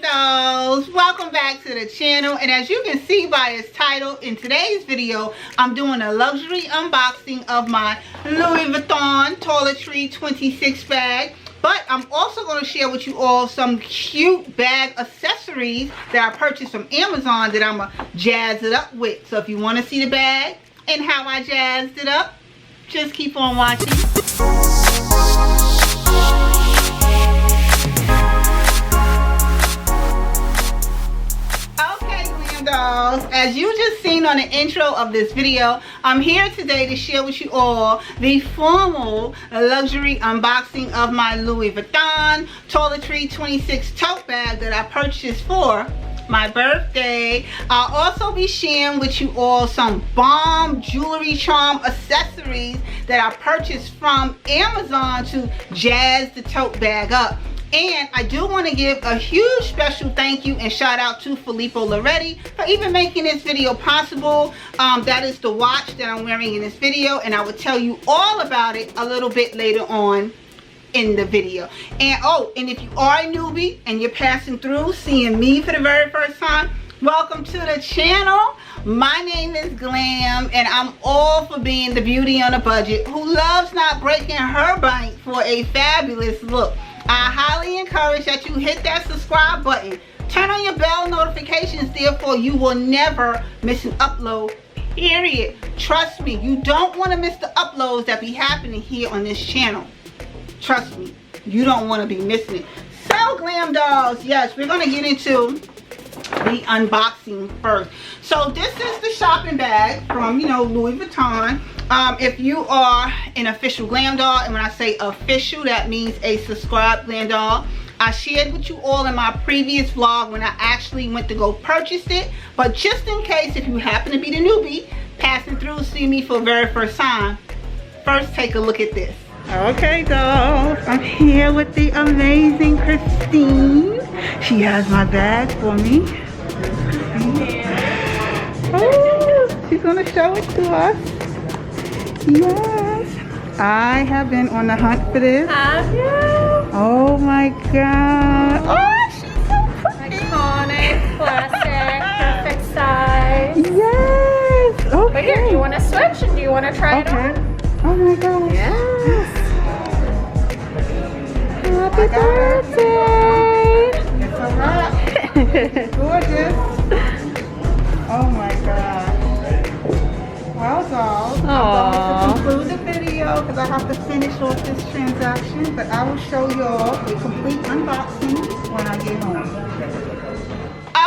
Glam Dolls, welcome back to the channel. And as you can see by its title, in today's video I'm doing a luxury unboxing of my Louis Vuitton Toiletry 26 bag. But I'm also going to share with you all some cute bag accessories that I purchased from Amazon that I'm going to jazz it up with. So if you want to see the bag and how I jazzed it up, just keep on watching. Dolls, as you just seen on the intro of this video, I'm here today to share with you all the formal luxury unboxing of my Louis Vuitton Toiletry 26 tote bag that I purchased for my birthday. I'll also be sharing with you all some bomb jewelry charm accessories that I purchased from Amazon to jazz the tote bag up. And I do want to give a huge special thank you and shout out to Filippo Loretti for even making this video possible. That is the watch that I'm wearing in this video, and I will tell you all about it a little bit later on in the video. And oh, and if you are a newbie and you're passing through seeing me for the very first time, welcome to the channel. My name is Glam, and I'm all for being the beauty on a budget who loves not breaking her bank for a fabulous look. I highly encourage that you hit that subscribe button. Turn on your bell notifications, therefore you will never miss an upload, period. Trust me, you don't want to miss the uploads that be happening here on this channel. Trust me, you don't want to be missing it. So Glam Dolls, yes, we're going to get into the unboxing first. So this is the shopping bag from, Louis Vuitton. If you are an official Glam Doll, and when I say official, that means a subscribed Glam Doll. I shared with you all in my previous vlog when I actually went to go purchase it. But just in case, if you happen to be the newbie passing through, see me for the very first time, first take a look at this. Okay, dolls, I'm here with the amazing Christine. She has my bag for me. Oh, she's gonna show it to us. Yes, I have been on the hunt for this. Have you? Oh my god. Oh, she's so pretty. Iconic, classic, perfect size. Yes. Okay. But here, do you want to switch and do you want to try it on? Oh my gosh. Yes. Happy birthday. It's a wrap. Gorgeous. Oh my god. Well, dolls, I'm going to conclude the video because I have to finish off this transaction, but I will show y'all the complete unboxing when I get home.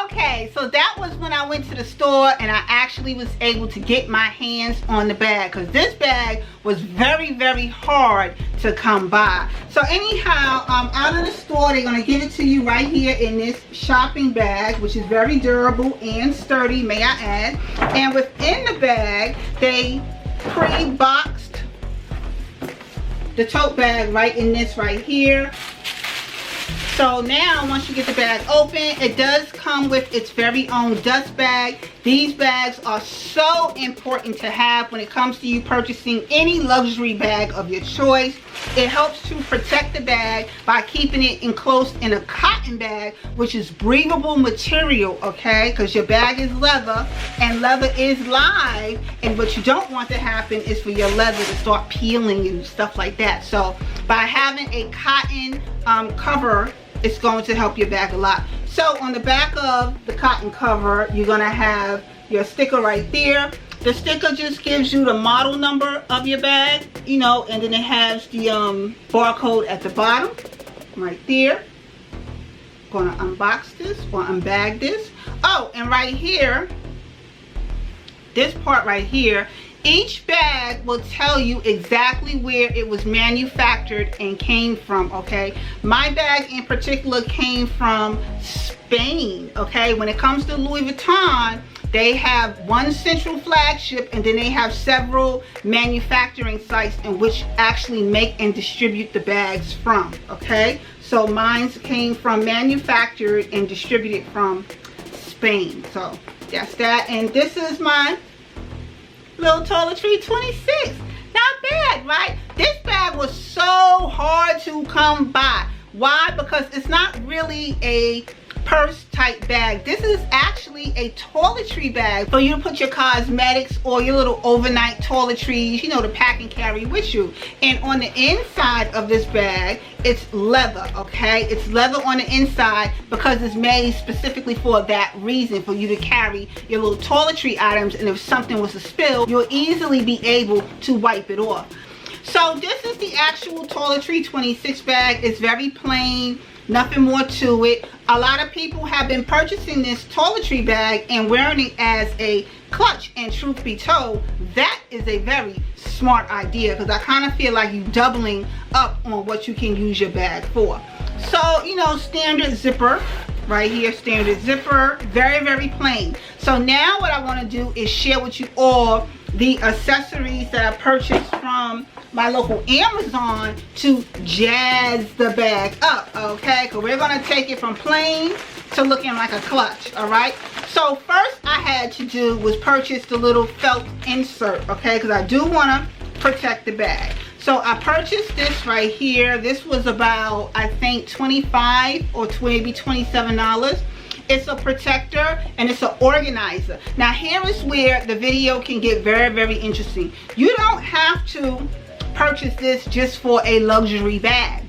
Okay, so that was when I went to the store and I actually was able to get my hands on the bag, because this bag was very, very hard to come by. So anyhow, out of the store, they're going to give it to you right here in this shopping bag, which is very durable and sturdy, may I add. And within the bag, they pre-boxed the tote bag right in this right here. So now, once you get the bag open, it does come with its very own dust bag. These bags are so important to have when it comes to you purchasing any luxury bag of your choice. It helps to protect the bag by keeping it enclosed in a cotton bag, which is breathable material, okay? Because your bag is leather, and leather is live, and what you don't want to happen is for your leather to start peeling and stuff like that. So by having a cotton cover, it's going to help your bag a lot. So on the back of the cotton cover, you're going to have your sticker right there. The sticker just gives you the model number of your bag, and then it has the barcode at the bottom right there. Gonna unbox this or unbag this. Oh, and right here, this part right here, each bag will tell you exactly where it was manufactured and came from, okay? My bag in particular came from Spain, okay? When it comes to Louis Vuitton, they have one central flagship, and then they have several manufacturing sites in which actually make and distribute the bags from, okay? So mine came from manufactured and distributed from Spain. So that's that. And this is my little Toiletry 26. Not bad, right? This bag was so hard to come by. Why? Because it's not really a purse type bag. This is actually a toiletry bag for you to put your cosmetics or your little overnight toiletries, you know, to pack and carry with you. And on the inside of this bag, it's leather, okay? It's leather on the inside because it's made specifically for that reason, for you to carry your little toiletry items, and if something was to spill, you'll easily be able to wipe it off. So this is the actual Toiletry 26 bag. It's very plain, nothing more to it. A lot of people have been purchasing this toiletry bag and wearing it as a clutch, and truth be told, that is a very smart idea, because I kind of feel like you're doubling up on what you can use your bag for. So, you know, standard zipper right here, standard zipper, very, very plain. So now what I want to do is share with you all the accessories that I purchased from my local Amazon to jazz the bag up, okay? Because we're going to take it from plain to looking like a clutch, all right? So first I had to do was purchase the little felt insert, okay? Because I do want to protect the bag. So I purchased this right here. This was about, I think, $25 or maybe $27. It's a protector and it's an organizer. Now here is where the video can get very, very interesting. You don't have to purchase this just for a luxury bag.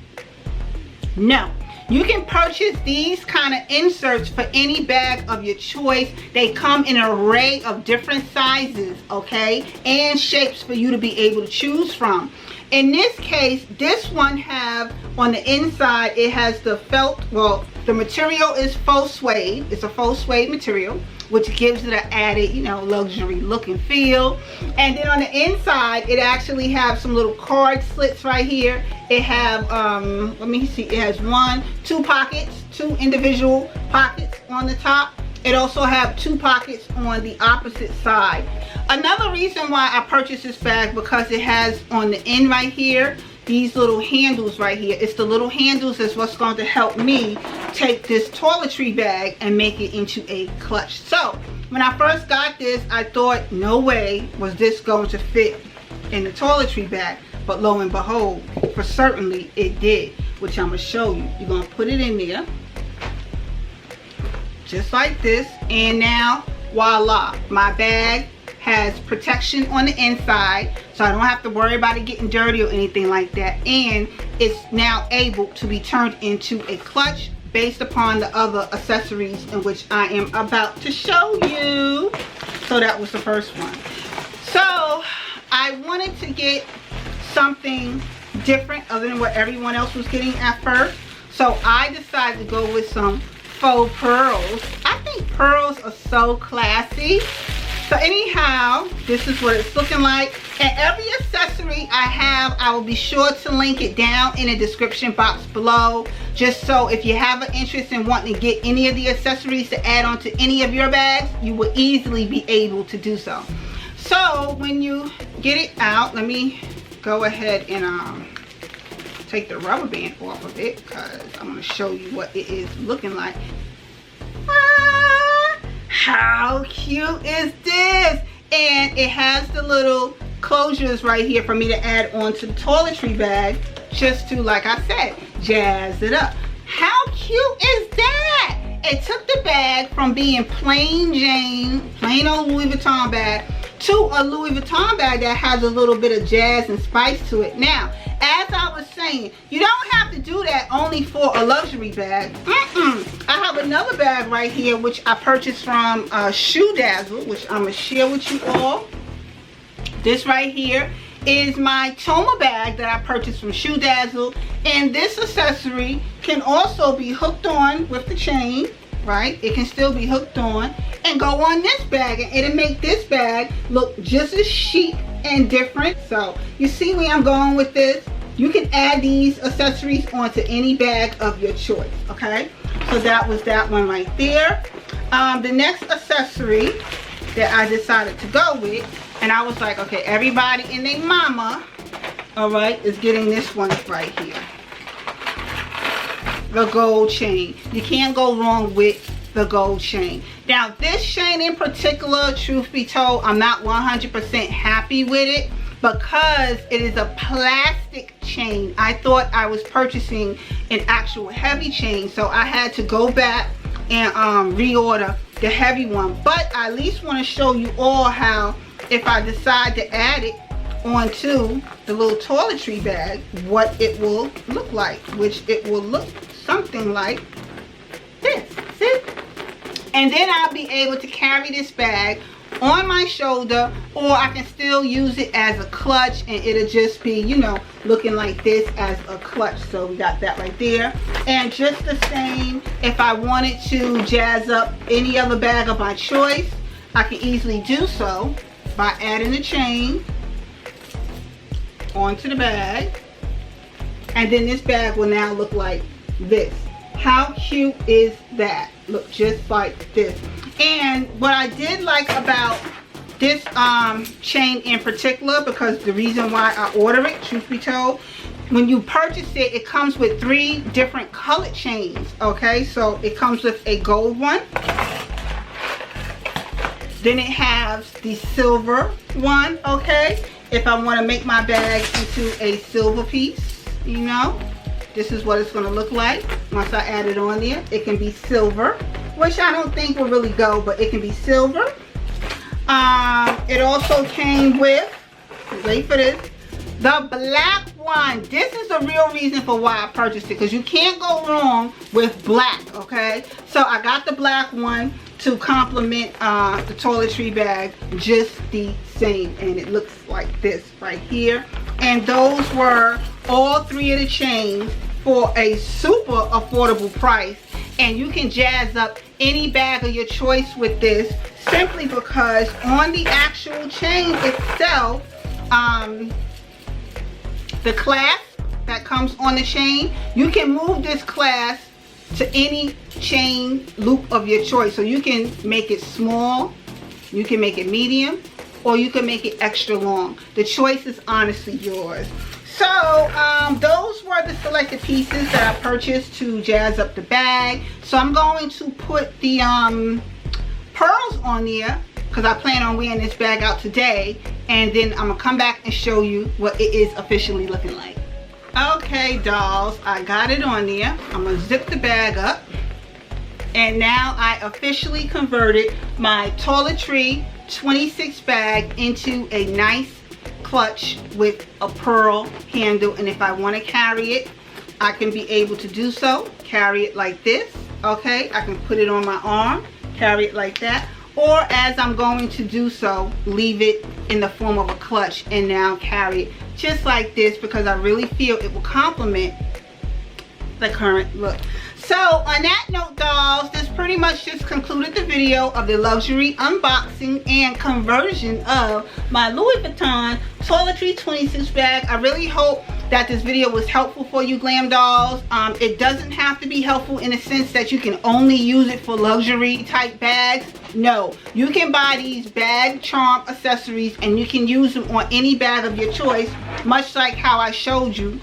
No, you can purchase these kind of inserts for any bag of your choice. They come in an array of different sizes, okay, and shapes for you to be able to choose from. In this case, this one have on the inside, it has the felt, well, the material is faux suede. It's a faux suede material, which gives it an added, you know, luxury look and feel. And then on the inside, it actually have some little card slits right here. It have, let me see, it has two pockets, two individual pockets on the top. It also have two pockets on the opposite side. Another reason why I purchased this bag, because it has on the end right here, these little handles right here. It's the little handles that's what's going to help me take this toiletry bag and make it into a clutch. So when I first got this, I thought no way was this going to fit in the toiletry bag, but lo and behold, for certainly it did, which I'm going to show you. You're going to put it in there just like this, and now voila, my bag has protection on the inside, so I don't have to worry about it getting dirty or anything like that. And it's now able to be turned into a clutch based upon the other accessories in which I am about to show you. So that was the first one. So I wanted to get something different other than what everyone else was getting at first. So I decided to go with some faux pearls. I think pearls are so classy. So anyhow, this is what it's looking like. And every accessory I have, I will be sure to link it down in the description box below, just so if you have an interest in wanting to get any of the accessories to add on to any of your bags, you will easily be able to do so. So when you get it out, let me go ahead and take the rubber band off of it, because I'm going to show you what it is looking like. How cute is this? And it has the little closures right here for me to add on to the toiletry bag, just to, like I said, jazz it up. How cute is that? It took the bag from being plain Jane, plain old Louis Vuitton bag, to a Louis Vuitton bag that has a little bit of jazz and spice to it. Now, as I was saying, you don't have to do that only for a luxury bag. I have another bag right here which I purchased from Shoe Dazzle, which I'm going to share with you all. This right here is my Toma bag that I purchased from Shoe Dazzle, and this accessory can also be hooked on with the chain, right? It can still be hooked on and go on this bag, and it'll make this bag look just as chic and different. So you see where I'm going with this? You can add these accessories onto any bag of your choice, okay? So that was that one right there. The next accessory that I decided to go with, and I was like, okay, everybody and their mama, all right, is getting this one right here. The gold chain. You can't go wrong with the gold chain. Now this chain in particular, truth be told, I'm not 100% happy with it, because it is a plastic chain. I thought I was purchasing an actual heavy chain, so I had to go back and reorder the heavy one. But I at least want to show you all how, if I decide to add it onto the little toiletry bag, what it will look like, which it will look something like this. See? And then I'll be able to carry this bag on my shoulder, or I can still use it as a clutch, and it'll just be, you know, looking like this as a clutch. So we got that right there. And just the same, if I wanted to jazz up any other bag of my choice, I can easily do so by adding a chain onto the bag, and then this bag will now look like this. How cute is that? Look just like this. And what I did like about this chain in particular, because the reason why I order it, truth be told, when you purchase it, it comes with 3 different colored chains. Okay, so it comes with a gold one, then it has the silver one. Okay, if I want to make my bag into a silver piece, you know, this is what it's going to look like once I add it on there. It can be silver, which I don't think will really go, but it can be silver. It also came with, wait for this, the black one. This is the real reason for why I purchased it, because you can't go wrong with black. Okay, so I got the black one to complement the toiletry bag just the same, and it looks like this right here. And those were all 3 of the chains for a super affordable price, and you can jazz up any bag of your choice with this, simply because on the actual chain itself, the clasp that comes on the chain, you can move this clasp to any chain loop of your choice. So you can make it small, you can make it medium, or you can make it extra long. The choice is honestly yours. So those were the selected pieces that I purchased to jazz up the bag. So I'm going to put the pearls on there, because I plan on wearing this bag out today, and then I'm gonna come back and show you what it is officially looking like. Okay, dolls, I got it on there. I'm gonna zip the bag up, and now I officially converted my Toiletry 26 bag into a nice clutch with a pearl handle. And if I want to carry it, I can be able to do so. Carry it like this. Okay, I can put it on my arm, carry it like that, or as I'm going to do so, leave it in the form of a clutch and now carry it just like this, because I really feel it will complement the current look. So on that note, dolls, this pretty much just concluded the video of the luxury unboxing and conversion of my Louis Vuitton Toiletry 26 bag. I really hope that this video was helpful for you, glam dolls. It doesn't have to be helpful in the sense that you can only use it for luxury type bags. No, you can buy these bag charm accessories and you can use them on any bag of your choice, much like how I showed you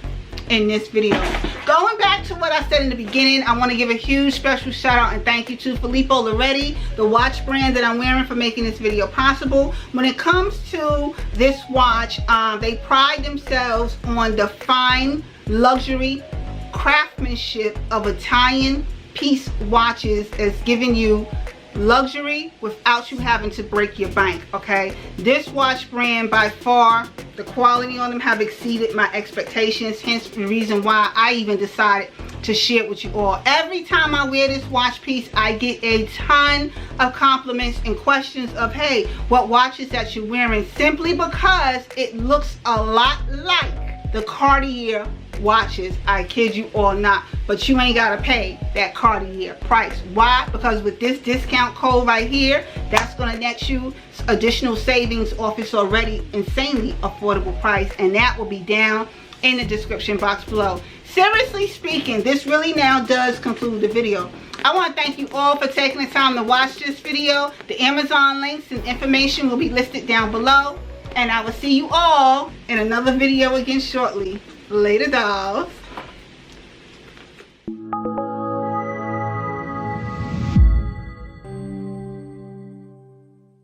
in this video. Going back to what I said in the beginning, I want to give a huge special shout out and thank you to Filippo Loretti, the watch brand that I'm wearing, for making this video possible. When it comes to this watch, they pride themselves on the fine luxury craftsmanship of Italian piece watches, as giving you luxury without you having to break your bank. Okay, this watch brand, by far, the quality on them have exceeded my expectations, hence the reason why I even decided to share it with you all. Every time I wear this watch piece, I get a ton of compliments and questions of, hey, what watch is that you're wearing, simply because it looks a lot like the Cartier watches. I kid you all not. But you ain't gotta pay that Cartier price. Why? Because with this discount code right here, that's gonna net you additional savings off its already insanely affordable price, and that will be down in the description box below. Seriously speaking, this really now does conclude the video. I want to thank you all for taking the time to watch this video. The Amazon links and information will be listed down below, and I will see you all in another video again shortly. Later, dolls.